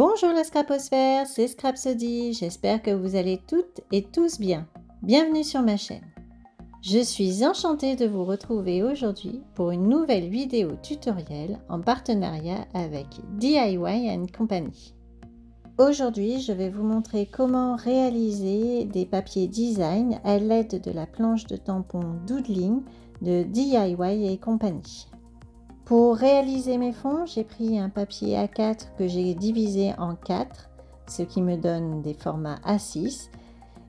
Bonjour la scraposphère, c'est Scrapsody, j'espère que vous allez toutes et tous bien. Bienvenue sur ma chaîne. Je suis enchantée de vous retrouver aujourd'hui pour une nouvelle vidéo tutoriel en partenariat avec DIY Company. Aujourd'hui, je vais vous montrer comment réaliser des papiers design à l'aide de la planche de tampon Doodling de DIY Company. Pour réaliser mes fonds, j'ai pris un papier A4 que j'ai divisé en 4, ce qui me donne des formats A6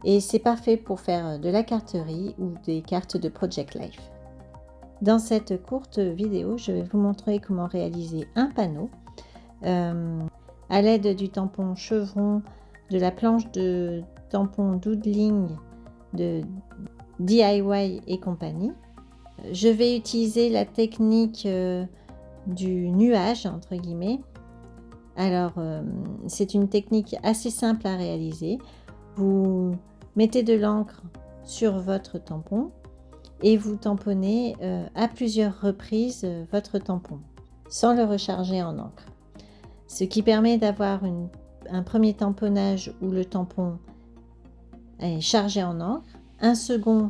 et c'est parfait pour faire de la carterie ou des cartes de Project Life. Dans cette courte vidéo, je vais vous montrer comment réaliser un panneau à l'aide du tampon chevron de la planche de tampon Doodling de DIY et compagnie. Je vais utiliser la technique du nuage, entre guillemets. Alors, c'est une technique assez simple à réaliser. Vous mettez de l'encre sur votre tampon et vous tamponnez à plusieurs reprises votre tampon sans le recharger en encre. Ce qui permet d'avoir un premier tamponnage où le tampon est chargé en encre, un second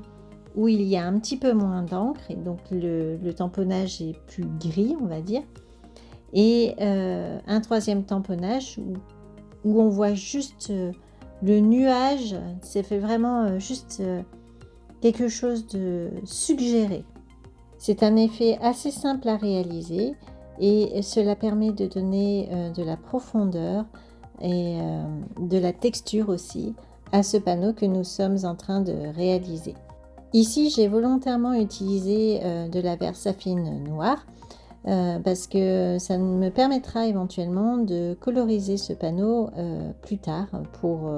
où il y a un petit peu moins d'encre et donc le tamponnage est plus gris, on va dire, et un troisième tamponnage où on voit juste le nuage. Ça fait vraiment juste quelque chose de suggéré. C'est un effet assez simple à réaliser et cela permet de donner de la profondeur et de la texture aussi à ce panneau que nous sommes en train de réaliser. Ici, j'ai volontairement utilisé de la Versafine noire parce que ça me permettra éventuellement de coloriser ce panneau plus tard pour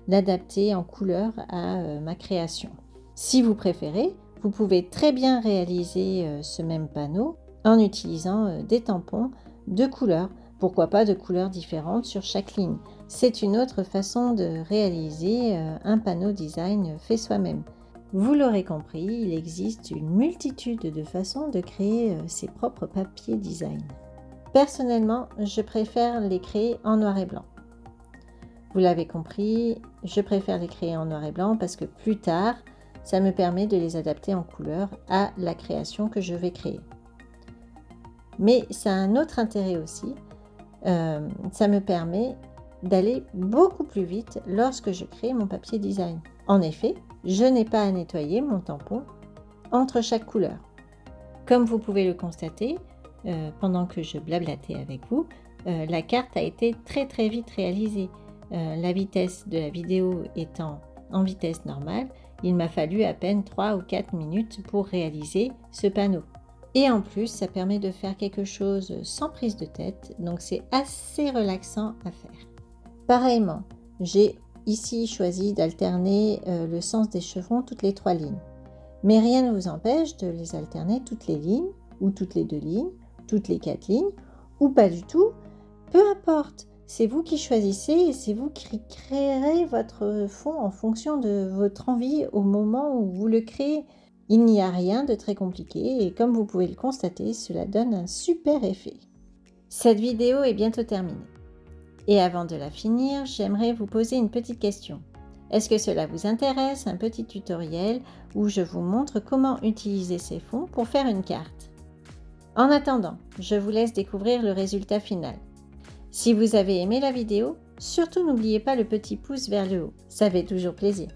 l'adapter en couleur à ma création. Si vous préférez, vous pouvez très bien réaliser ce même panneau en utilisant des tampons de couleurs. Pourquoi pas de couleurs différentes sur chaque ligne. C'est une autre façon de réaliser un panneau design fait soi-même. Vous l'aurez compris, il existe une multitude de façons de créer ses propres papiers design. Personnellement, je préfère les créer en noir et blanc. Vous l'avez compris, je préfère les créer en noir et blanc parce que plus tard, ça me permet de les adapter en couleur à la création que je vais créer. Mais ça a un autre intérêt aussi, ça me permet d'aller beaucoup plus vite lorsque je crée mon papier design. En effet, je n'ai pas à nettoyer mon tampon entre chaque couleur. Comme vous pouvez le constater, pendant que je blablatais avec vous, la carte a été très vite réalisée. La vitesse de la vidéo étant en vitesse normale, il m'a fallu à peine 3 ou 4 minutes pour réaliser ce panneau. Et en plus, ça permet de faire quelque chose sans prise de tête, donc c'est assez relaxant à faire. Pareillement, j'ai ici choisi d'alterner le sens des chevrons toutes les 3 lignes. Mais rien ne vous empêche de les alterner toutes les lignes, ou toutes les 2 lignes, toutes les 4 lignes, ou pas du tout. Peu importe, c'est vous qui choisissez et c'est vous qui créerez votre fond en fonction de votre envie au moment où vous le créez. Il n'y a rien de très compliqué et comme vous pouvez le constater, cela donne un super effet. Cette vidéo est bientôt terminée. Et avant de la finir, j'aimerais vous poser une petite question. Est-ce que cela vous intéresse, un petit tutoriel où je vous montre comment utiliser ces fonds pour faire une carte? En attendant, je vous laisse découvrir le résultat final. Si vous avez aimé la vidéo, surtout n'oubliez pas le petit pouce vers le haut, ça fait toujours plaisir.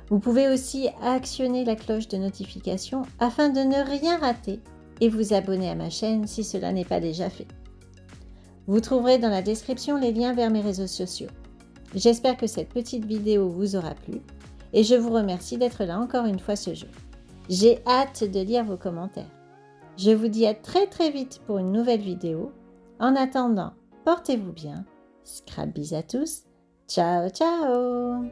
Vous pouvez aussi actionner la cloche de notification afin de ne rien rater et vous abonner à ma chaîne si cela n'est pas déjà fait. Vous trouverez dans la description les liens vers mes réseaux sociaux. J'espère que cette petite vidéo vous aura plu et je vous remercie d'être là encore une fois ce jour. J'ai hâte de lire vos commentaires. Je vous dis à très vite pour une nouvelle vidéo. En attendant, portez-vous bien. Scrap bis à tous. Ciao ciao.